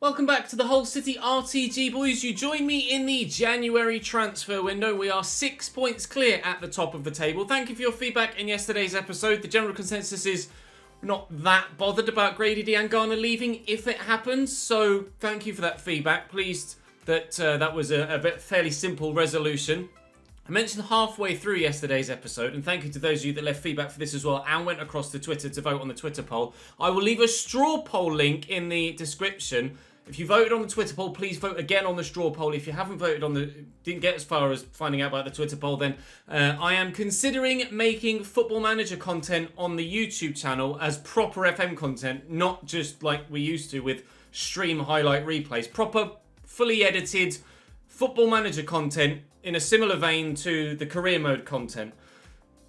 Welcome back to the Hull City RTG, boys. You join me in the January transfer window. We are 6 points clear at the top of the table. Thank you for your feedback in yesterday's episode. The general consensus is not that bothered about Grady Diangana leaving if it happens. So thank you for that feedback. Pleased that that was a fairly simple resolution. I mentioned halfway through yesterday's episode, and thank you to those of you that left feedback for this as well and went across to Twitter to vote on the Twitter poll. I will leave a straw poll link in the description. If you voted on the Twitter poll, please vote again on the straw poll. If you haven't voted on didn't get as far as finding out about the Twitter poll, then I am considering making Football Manager content on the YouTube channel as proper FM content, not just like we used to with stream highlight replays. Proper, fully edited Football Manager content in a similar vein to the career mode content.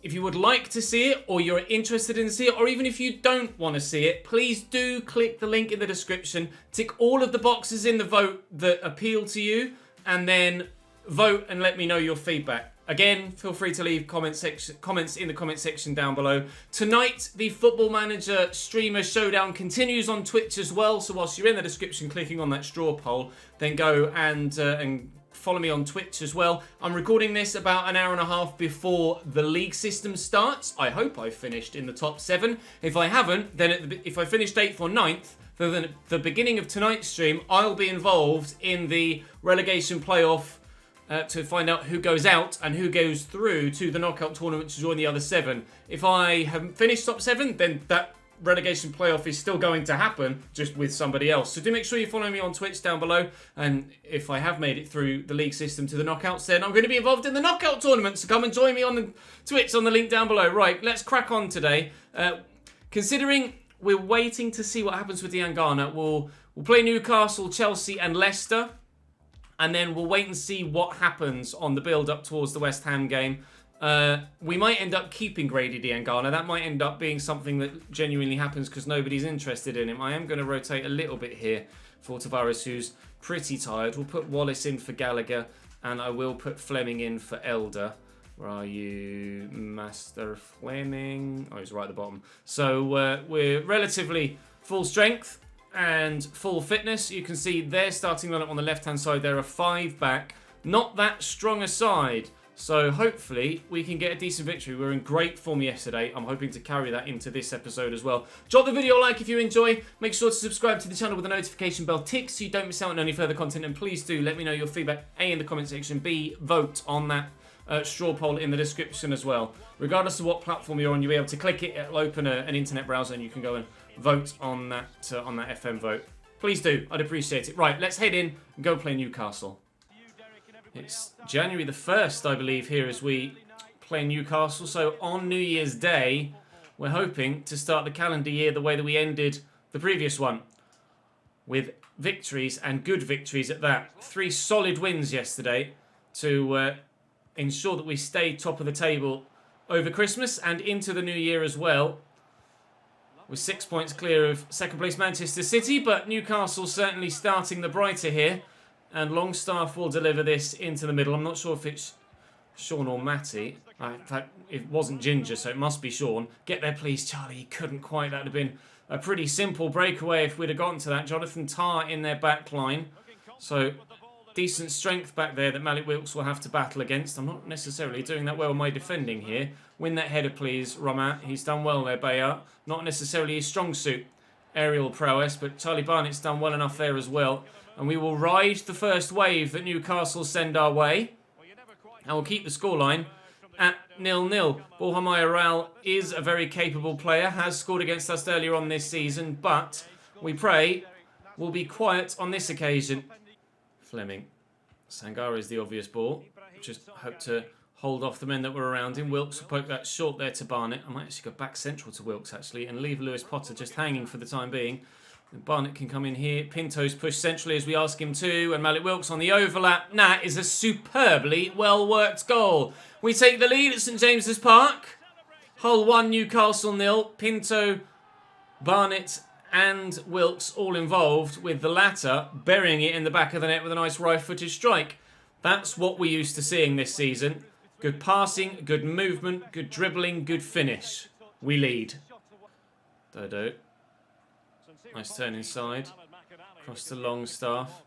If you would like to see it, or you're interested in seeing it, or even if you don't want to see it, please do click the link in the description, tick all of the boxes in the vote that appeal to you, and then vote and let me know your feedback. Again, feel free to leave comments in the comment section down below. Tonight, the Football Manager Streamer Showdown continues on Twitch as well, so whilst you're in the description clicking on that straw poll, then go and follow me on Twitch as well. I'm recording this about an hour and a half before the league system starts. I hope I've finished in the top 7. If I haven't, then if I finished 8th or 9th, then at the beginning of tonight's stream, I'll be involved in the relegation playoff to find out who goes out and who goes through to the knockout tournament to join the other 7. If I haven't finished top 7, then that relegation playoff is still going to happen, just with somebody else. So do make sure you follow me on Twitch down below, and if I have made it through the league system to the knockouts, then I'm going to be involved in the knockout tournament, so come and join me on the Twitch on the link down below. Right, let's crack on today. Considering we're waiting to see what happens with Diangana, we'll play Newcastle, Chelsea and Leicester, and then we'll wait and see what happens on the build-up towards the West Ham game. We might end up keeping Grady Diangana. That might end up being something that genuinely happens because nobody's interested in him. I am going to rotate a little bit here for Tavares, who's pretty tired. We'll put Wallace in for Gallagher, and I will put Fleming in for Elder. Where are you, Master Fleming? Oh, he's right at the bottom. So we're relatively full strength and full fitness. You can see their starting lineup on the left-hand side. They're a 5 back. Not that strong a side. So hopefully we can get a decent victory. We were in great form yesterday. I'm hoping to carry that into this episode as well. Drop the video a like if you enjoy. Make sure to subscribe to the channel with the notification bell tick so you don't miss out on any further content. And please do let me know your feedback, A, in the comment section, B, vote on that straw poll in the description as well. Regardless of what platform you're on, you'll be able to click it. It'll open an internet browser and you can go and vote on that FM vote. Please do. I'd appreciate it. Right, let's head in and go play Newcastle. It's January the 1st, I believe, here as we play Newcastle. So on New Year's Day, we're hoping to start the calendar year the way that we ended the previous one, with victories and good victories at that. 3 solid wins yesterday to ensure that we stay top of the table over Christmas and into the new year as well. We're 6 points clear of second place Manchester City, but Newcastle certainly starting the brighter here. And Longstaff will deliver this into the middle. I'm not sure if it's Sean or Matty. In fact, it wasn't Ginger, so it must be Sean. Get there, please, Charlie. He couldn't quite. That would have been a pretty simple breakaway if we'd have gotten to that. Jonathan Tarr in their back line. So, decent strength back there that Malik Wilks will have to battle against. I'm not necessarily doing that well with my defending here. Win that header, please, Romat. He's done well there, Bayard. Not necessarily his strong suit, aerial prowess, but Charlie Barnett's done well enough there as well. And we will ride the first wave that Newcastle send our way. And we'll keep the scoreline at 0-0. Borja Mayoral is a very capable player, has scored against us earlier on this season, but we pray will be quiet on this occasion. Fleming. Sangara is the obvious ball. Just hope to hold off the men that were around him. Wilks will poke that short there to Barnett. I might actually go back central to Wilks, actually, and leave Lewis Potter just hanging for the time being. And Barnett can come in here. Pinto's pushed centrally as we ask him to. And Malik Wilks on the overlap. That is a superbly well-worked goal. We take the lead at St James's Park. Hull 1, Newcastle 0. Pinto, Barnett and Wilks all involved, with the latter burying it in the back of the net with a nice right-footed strike. That's what we're used to seeing this season. Good passing, good movement, good dribbling, good finish. We lead. Dodo. Nice turn inside. Across to Longstaff.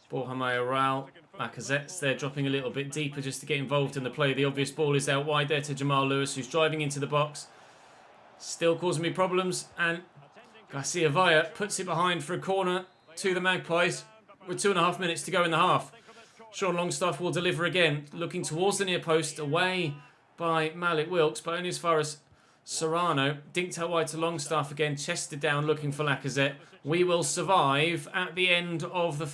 Borja Mayoral. Lacazette's there, dropping a little bit deeper just to get involved in the play. The obvious ball is out wide there to Jamal Lewis, who's driving into the box. Still causing me problems. And Garcia Villa puts it behind for a corner to the Magpies with 2.5 minutes to go in the half. Sean Longstaff will deliver again, looking towards the near post, away by Malik Wilkes, but only as far as Serrano. Dinked out wide to Longstaff again, chested down looking for Lacazette. We will survive at the end of the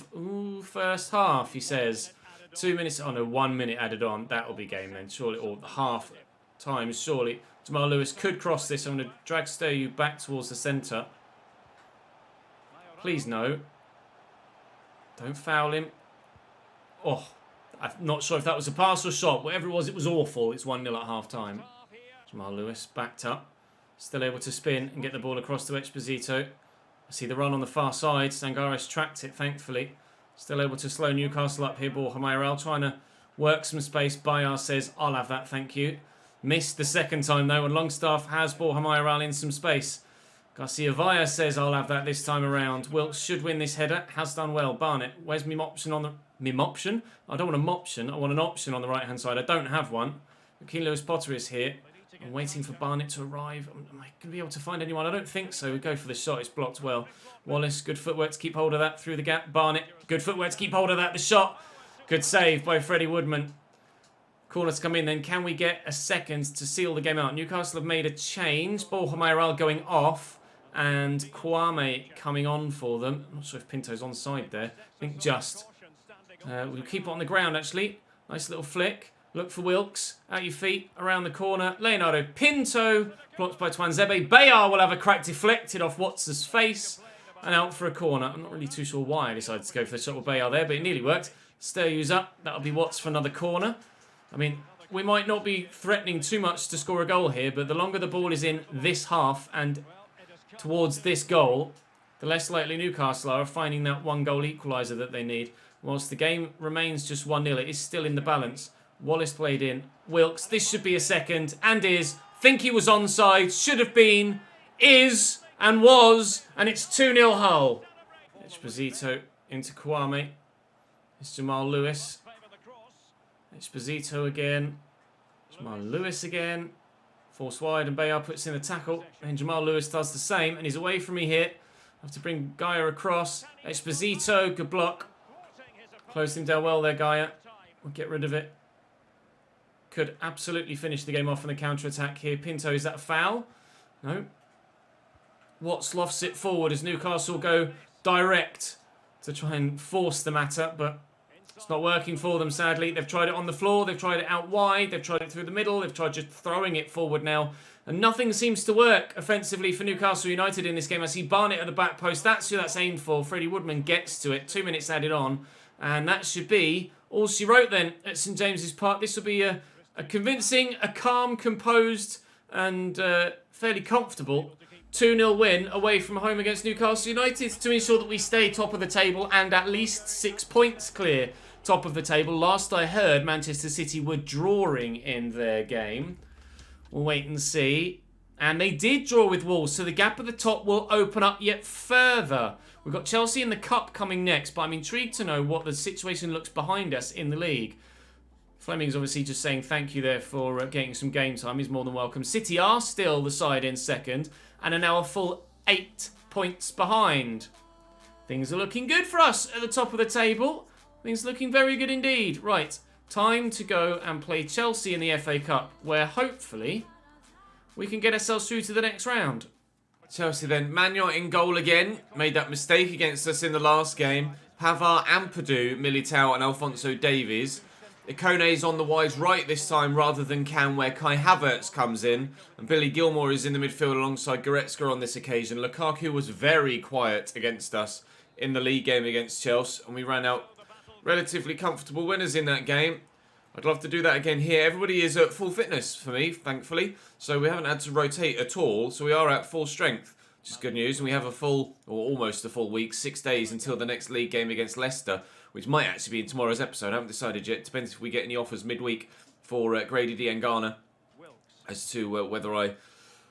first half, he says. 2 minutes, oh no, 1 minute added on. That will be game then, surely, or half time, surely. Jamal Lewis could cross this. I'm going to drag Steryu back towards the centre. Please no. Don't foul him. Oh, I'm not sure if that was a pass or shot. Whatever it was awful. It's 1-0 at half-time. Jamal Lewis backed up. Still able to spin and get the ball across to Esposito. I see the run on the far side. Sangares tracked it, thankfully. Still able to slow Newcastle up here. Borja Mayoral trying to work some space. Bayar says, I'll have that, thank you. Missed the second time, though, and Longstaff has Borja Mayoral in some space. Garcia Villa says, I'll have that this time around. Wilkes should win this header. Has done well. Barnett, where's my option on the... Mim option? I don't want a moption. I want an option on the right-hand side. I don't have one. Joaquin Lewis Potter is here. I'm waiting for Barnett to arrive. Am I going to be able to find anyone? I don't think so. We go for the shot. It's blocked well. Wallace, good footwork to keep hold of that through the gap. Barnett, good footwork to keep hold of that. The shot. Good save by Freddie Woodman. Corner to come in then. Can we get a second to seal the game out? Newcastle have made a change. Borja Mayoral going off. And Kwame coming on for them. I'm not sure if Pinto's on side there. I think just. We'll keep it on the ground, actually. Nice little flick. Look for Wilkes. At your feet. Around the corner. Leonardo Pinto. Blocked by Twanzebe. Bayar will have a crack deflected off Watts' face. And out for a corner. I'm not really too sure why I decided to go for the shot with Bayar there, but it nearly worked. Steryu's up. That'll be Watts for another corner. I mean, we might not be threatening too much to score a goal here, but the longer the ball is in this half and towards this goal, the less likely Newcastle are of finding that one-goal equaliser that they need. Whilst the game remains just 1-0, it is still in the balance. Wallace played in. Wilkes, this should be a second, and is. Think he was onside, should have been, is, and was, and it's 2-0 Hull. Esposito into Kwame. It's Jamal Lewis. Esposito again. Jamal Lewis again. Force wide, and Bayar puts in a tackle, and Jamal Lewis does the same, and he's away from me here. I have to bring Gaia across. Esposito, good block. Closed him down well there, Gaia. We'll get rid of it. Could absolutely finish the game off on the counter-attack here. Pinto, is that a foul? No. Watts lofts it forward as Newcastle go direct to try and force the matter, but it's not working for them, sadly. They've tried it on the floor. They've tried it out wide. They've tried it through the middle. They've tried just throwing it forward now. And nothing seems to work offensively for Newcastle United in this game. I see Barnett at the back post. That's who that's aimed for. Freddie Woodman gets to it. 2 minutes added on. And that should be all she wrote then at St James's Park. This will be a convincing, a calm, composed and fairly comfortable 2-0 win away from home against Newcastle United to ensure that we stay top of the table and at least 6 points clear top of the table. Last I heard, Manchester City were drawing in their game. We'll wait and see. And they did draw with Wolves, so the gap at the top will open up yet further. We've got Chelsea in the Cup coming next, but I'm intrigued to know what the situation looks behind us in the league. Fleming's obviously just saying thank you there for getting some game time. He's more than welcome. City are still the side in second and are now a full 8 points behind. Things are looking good for us at the top of the table. Things are looking very good indeed. Right, time to go and play Chelsea in the FA Cup, where hopefully we can get ourselves through to the next round. Chelsea then. Magnon in goal again. Made that mistake against us in the last game. Pavard, Ampadu, Militao and Alphonso Davies. Ikone's on the wide right this time rather than Can, where Kai Havertz comes in. And Billy Gilmore is in the midfield alongside Goretzka on this occasion. Lukaku was very quiet against us in the league game against Chelsea. And we ran out relatively comfortable winners in that game. I'd love to do that again here. Everybody is at full fitness for me, thankfully. So we haven't had to rotate at all. So we are at full strength, which is good news. And we have a full, or almost a full week, 6 days until the next league game against Leicester, which might actually be in tomorrow's episode. I haven't decided yet. Depends if we get any offers midweek for Grady Diangana as to whether I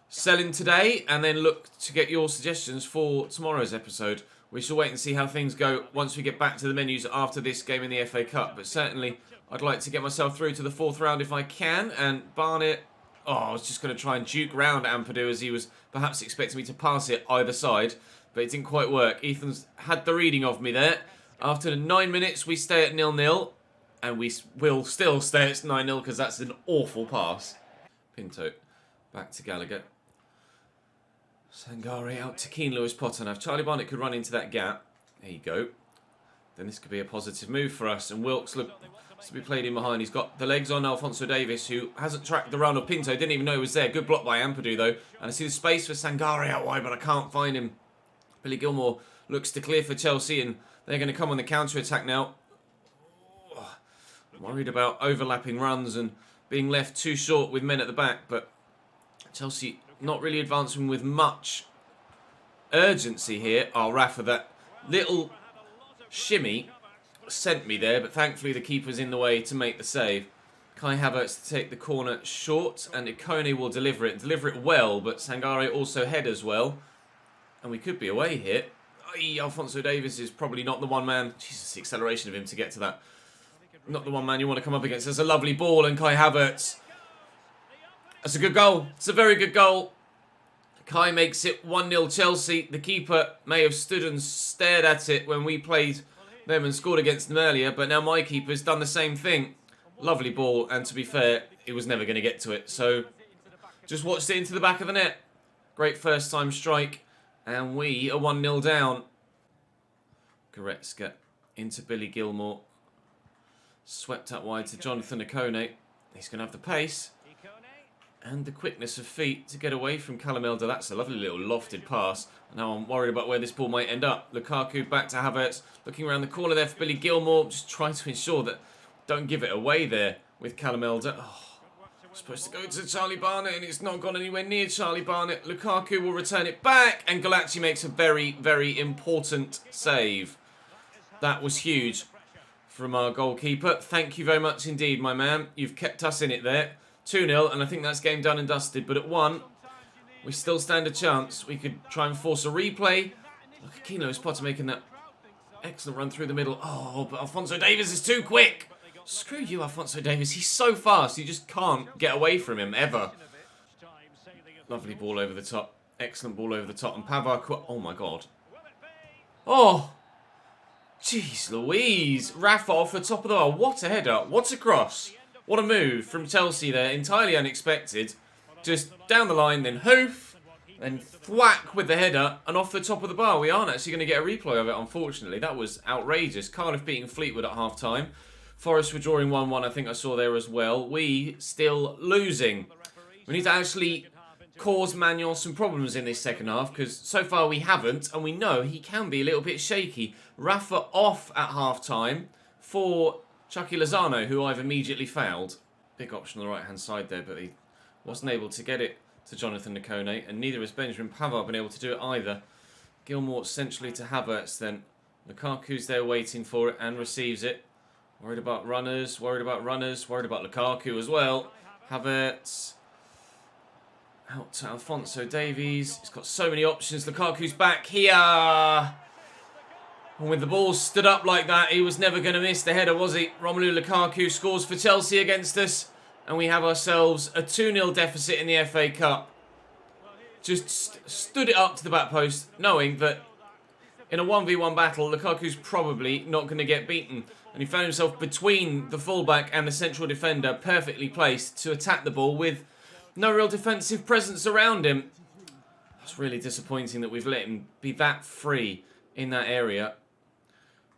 sell in today and then look to get your suggestions for tomorrow's episode, we shall wait and see how things go once we get back to the menus after this game in the FA Cup. But certainly, I'd like to get myself through to the 4th round if I can. And Barnett, I was just going to try and duke round Ampadu as he was perhaps expecting me to pass it either side. But it didn't quite work. Ethan's had the reading of me there. After 9 minutes, we stay at 0-0. And we will still stay at 9-0 because that's an awful pass. Pinto, back to Gallagher. Sangare out to Keane Lewis Potter. Now, if Charlie Barnett could run into that gap, there you go, then this could be a positive move for us. And Wilkes looks to be played in behind. He's got the legs on Alphonso Davies, who hasn't tracked the run of Pinto. Didn't even know he was there. Good block by Ampadu, though. And I see the space for Sangare out wide, but I can't find him. Billy Gilmore looks to clear for Chelsea, and they're going to come on the counter-attack now. I'm worried about overlapping runs and being left too short with men at the back, but Chelsea not really advancing with much urgency here. Oh, Rafa, that little shimmy sent me there, but thankfully the keeper's in the way to make the save. Kai Havertz to take the corner short, and Ikone will deliver it well, but Sangare also headers well. And we could be away here. Alphonso Davies is probably not the one man. Jesus, the acceleration of him to get to that. Not the one man you want to come up against. There's a lovely ball, and Kai Havertz. That's a good goal. It's a very good goal. Kai makes it 1-0 Chelsea. The keeper may have stood and stared at it when we played them and scored against them earlier, but now my keeper's done the same thing. Lovely ball, and to be fair, he was never going to get to it. So, just watched it into the back of the net. Great first time strike, and we are 1-0 down. Goretzka into Billy Gilmore. Swept up wide to Jonathan Ikone. He's going to have the pace and the quickness of feet to get away from Callum Elder. That's a lovely little lofted pass. Now I'm worried about where this ball might end up. Lukaku back to Havertz. Looking around the corner there for Billy Gilmore. Just trying to ensure that don't give it away there with Callum Elder. Oh, supposed to go to Charlie Barnett, and it's not gone anywhere near Charlie Barnett. Lukaku will return it back, and Galacci makes a very, very important save. That was huge from our goalkeeper. Thank you very much indeed, my man. You've kept us in it there. 2-0, and I think that's game done and dusted. But at 1, we still stand a chance. We could try and force a replay. Look at Keane Lewis Potter making that excellent run through the middle. Oh, but Alphonso Davies is too quick. Screw you, Alphonso Davies. He's so fast. You just can't get away from him, ever. Lovely ball over the top. Excellent ball over the top. And Pavar... Oh, my God. Oh! Jeez Louise. Rafa off the top of the bar. What a header. What a cross. What a move from Chelsea there. Entirely unexpected. Just down the line, then hoof. Then thwack with the header. And off the top of the bar. We aren't actually going to get a replay of it, unfortunately. That was outrageous. Cardiff beating Fleetwood at half-time. Forest were drawing 1-1, I think I saw there as well. We still losing. We need to actually cause Magnon some problems in this second half, because so far we haven't, and we know he can be a little bit shaky. Rafa off at half-time for Chucky Lozano, who I've immediately fouled. Big option on the right-hand side there, but he wasn't able to get it to Jonathan Ikone, and neither has Benjamin Pavard been able to do it either. Gilmore centrally to Havertz then. Lukaku's there waiting for it and receives it. Worried about runners, worried about Lukaku as well. Havertz. Out to Alphonso Davies. He's got so many options. Lukaku's back here. And with the ball stood up like that, he was never going to miss the header, was he? Romelu Lukaku scores for Chelsea against us. And we have ourselves a 2-0 deficit in the FA Cup. Just stood it up to the back post, knowing that in a 1v1 battle, Lukaku's probably not going to get beaten. And he found himself between the fullback and the central defender, perfectly placed to attack the ball with no real defensive presence around him. It's really disappointing that we've let him be that free in that area.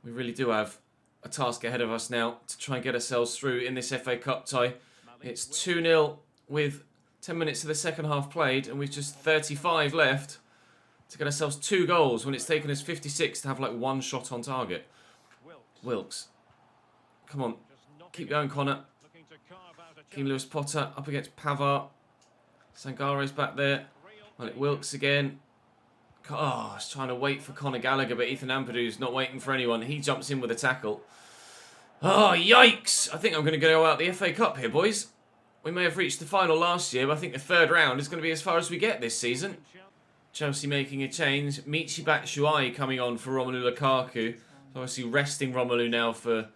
We really do have a task ahead of us now to try and get ourselves through in this FA Cup tie. It's 2-0 with 10 minutes of the second half played, and we've just 35 left to get ourselves 2 goals when it's taken us 56 to have like 1 shot on target. Wilkes. Come on. Keep going, Connor. Keane Lewis Potter up against Pavard. Sangare's back there. Well, Wilkes again. Oh, he's trying to wait for Conor Gallagher, but Ethan Ampadu's not waiting for anyone. He jumps in with a tackle. Oh, yikes! I think I'm going to go out the FA Cup here, boys. We may have reached the final last year, but I think the 3rd round is going to be as far as we get this season. Chelsea making a change. Michy Batshuayi coming on for Romelu Lukaku. Obviously resting Romelu now for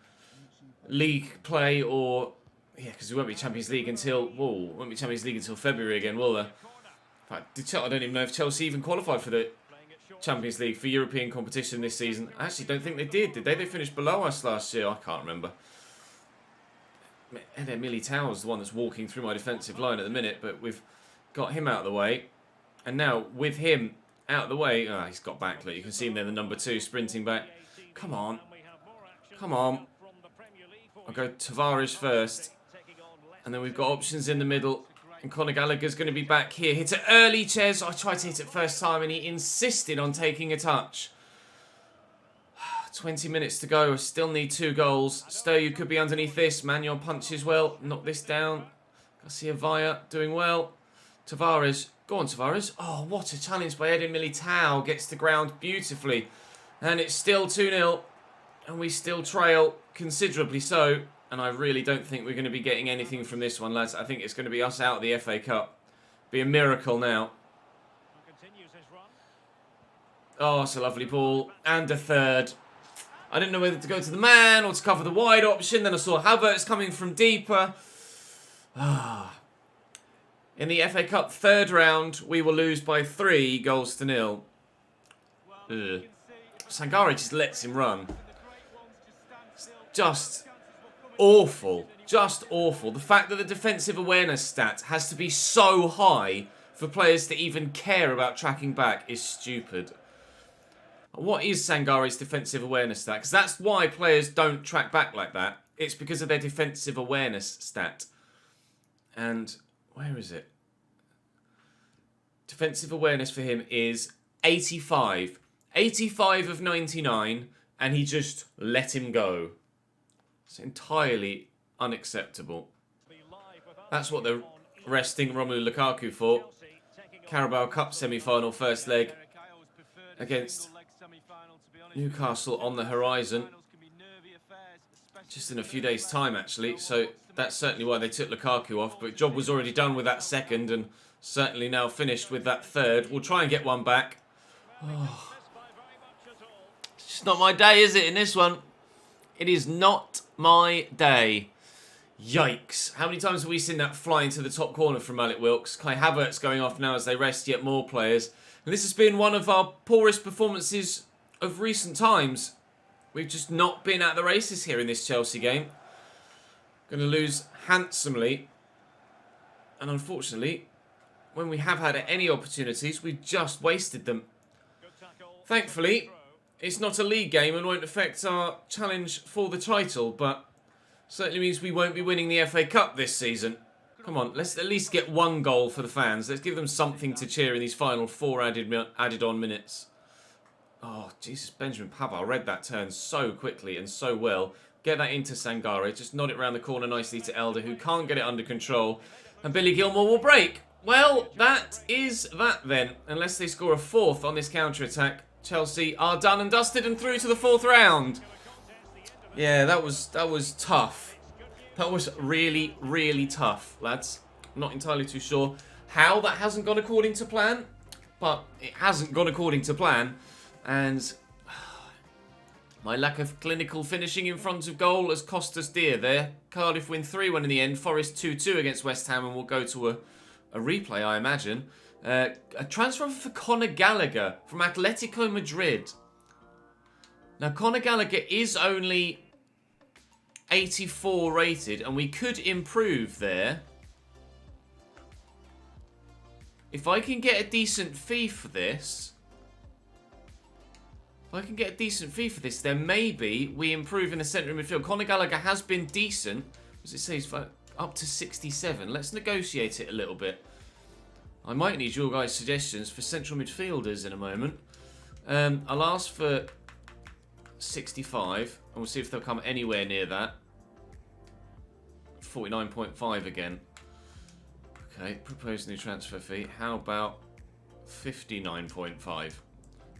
league play or... Yeah, because we won't be Champions League until... Whoa, won't be Champions League until February again, will there? In fact, I don't even know if Chelsea even qualified for the Champions League for European competition this season. I actually don't think they did they? They finished below us last year. I can't remember. Eder Militao is the one that's walking through my defensive line at the minute, but we've got him out of the way. And now, with him out of the way... Oh, he's got back. Look, you can see him there, the number 2, sprinting back. Come on. Come on. I'll go Tavares first. And then we've got options in the middle. And Conor Gallagher's going to be back here. Hit it early, Ches. I tried to hit it first time and he insisted on taking a touch. 20 minutes to go. I still need 2 goals. Steryu could be underneath this. Magnon punches well. Knock this down. Garcia Vaya doing well. Tavares. Go on, Tavares. Oh, what a challenge by Eder Militao. Gets the ground beautifully. And it's still 2-0. And we still trail considerably so. And I really don't think we're going to be getting anything from this one, lads. I think it's going to be us out of the FA Cup. Be a miracle now. Oh, it's a lovely ball. And a third. I didn't know whether to go to the man or to cover the wide option. Then I saw Havertz coming from deeper. In the FA Cup third round, we will lose by 3-0. Sangare just lets him run. It's just awful. Just awful. The fact that the defensive awareness stat has to be so high for players to even care about tracking back is stupid. What is Sangare's defensive awareness stat? Because that's why players don't track back like that. It's because of their defensive awareness stat. And where is it? Defensive awareness for him is 85. 85 of 99, and he just let him go. It's entirely unacceptable. That's what they're resting Romelu Lukaku for. Carabao Cup semi-final first leg against Newcastle on the horizon. Just in a few days' time, actually. So that's certainly why they took Lukaku off. But job was already done with that second, and certainly now finished with that third. We'll try and get one back. Oh. It's just not my day, is it, in this one? It is not my day. Yikes. How many times have we seen that fly into the top corner from Alec Wilkes? Kai Havertz going off now as they rest yet more players. And this has been one of our poorest performances of recent times. We've just not been at the races here in this Chelsea game. Going to lose handsomely. And unfortunately, when we have had any opportunities, we've just wasted them. Thankfully, it's not a league game and won't affect our challenge for the title, but certainly means we won't be winning the FA Cup this season. Come on, let's at least get 1 goal for the fans. Let's give them something to cheer in these final 4 added-on minutes. Oh, Jesus, Benjamin Pavard read that turn so quickly and so well. Get that into Sangare. Just nod it around the corner nicely to Elder, who can't get it under control. And Billy Gilmore will break. Well, that is that then. Unless they score a 4th on this counter-attack, Chelsea are done and dusted and through to the 4th round. Yeah, that was tough. That was really, really tough, lads. I'm not entirely too sure how that hasn't gone according to plan, but it hasn't gone according to plan. And my lack of clinical finishing in front of goal has cost us dear there. Cardiff win 3-1 in the end. Forest 2-2 against West Ham, and we'll go to a replay, I imagine. A transfer for Conor Gallagher from Atletico Madrid. Now, Conor Gallagher is only 84 rated, and we could improve there. If I can get a decent fee for this... then maybe we improve in the centre of midfield. Conor Gallagher has been decent. What does it say? He's up to 67. Let's negotiate it a little bit. I might need your guys' suggestions for central midfielders in a moment. I'll ask for 65, and we'll see if they'll come anywhere near that. 49.5 again. Okay, proposed new transfer fee. How about 59.5?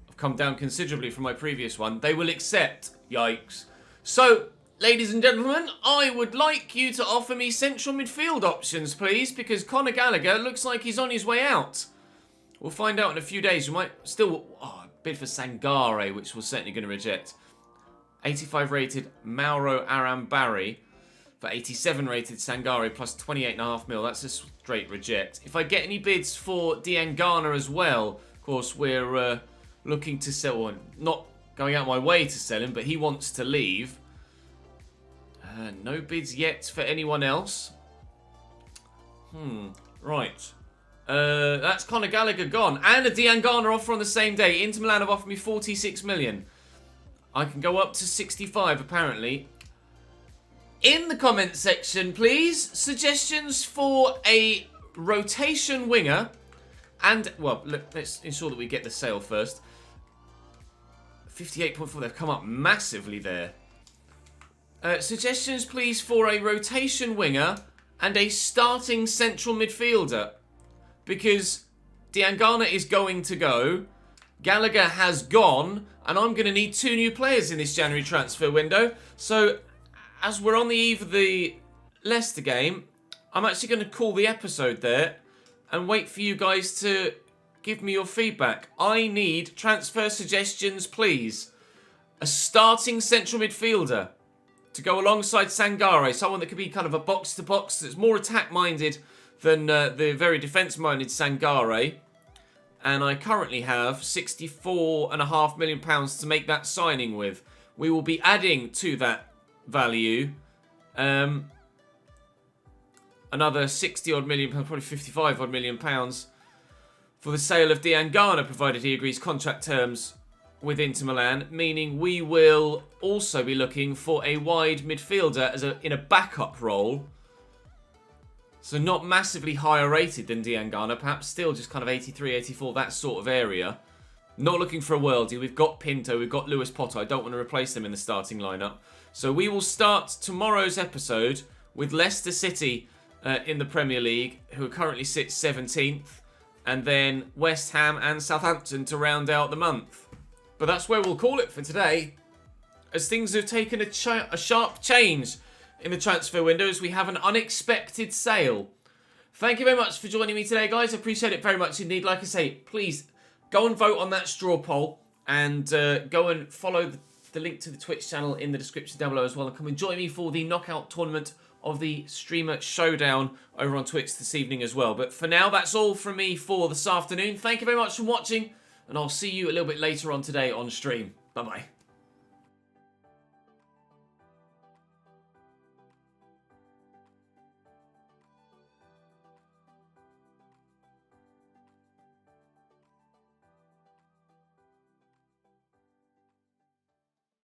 I've come down considerably from my previous one. They will accept. Yikes. So, ladies and gentlemen, I would like you to offer me central midfield options, please, because Conor Gallagher looks like he's on his way out. We'll find out in a few days. We might still bid for Sangare, which we're certainly going to reject. 85 rated Mauro Arambari for 87 rated Sangare plus 28.5 mil. That's a straight reject. If I get any bids for Diangana as well, of course, we're looking to sell one. Not going out my way to sell him, but he wants to leave. No bids yet for anyone else. Right. That's Conor Gallagher gone. And a Diangana offer on the same day. Inter Milan have offered me 46 million. I can go up to 65 apparently. In the comments section, please, suggestions for a rotation winger. And, well, look, let's ensure that we get the sale first. 58.4, they've come up massively there. Suggestions, please, for a rotation winger and a starting central midfielder. Because Diangana is going to go, Gallagher has gone, and I'm going to need 2 new players in this January transfer window. So, as we're on the eve of the Leicester game, I'm actually going to call the episode there and wait for you guys to give me your feedback. I need transfer suggestions, please. A starting central midfielder to go alongside Sangare, someone that could be kind of a box-to-box that's more attack-minded than the very defence-minded Sangare. And I currently have £64.5 million to make that signing with. We will be adding to that value another 60-odd million, probably 55-odd million pounds for the sale of Diangana, provided he agrees contract terms with Inter Milan, meaning we will also be looking for a wide midfielder in a backup role. So not massively higher rated than Diangana, perhaps still just kind of 83, 84, that sort of area. Not looking for a worldie. We've got Pinto, we've got Lewis Potter. I don't want to replace them in the starting lineup. So we will start tomorrow's episode with Leicester City in the Premier League, who currently sit 17th. And then West Ham and Southampton to round out the month. But that's where we'll call it for today, as things have taken a sharp change in the transfer window as we have an unexpected sale. Thank you very much for joining me today, guys. I appreciate it very much indeed. Like I say, please go and vote on that straw poll and go and follow the link to the Twitch channel in the description down below as well. And come and join me for the knockout tournament of the Streamer Showdown over on Twitch this evening as well. But for now, that's all from me for this afternoon. Thank you very much for watching, and I'll see you a little bit later on today on stream. Bye-bye.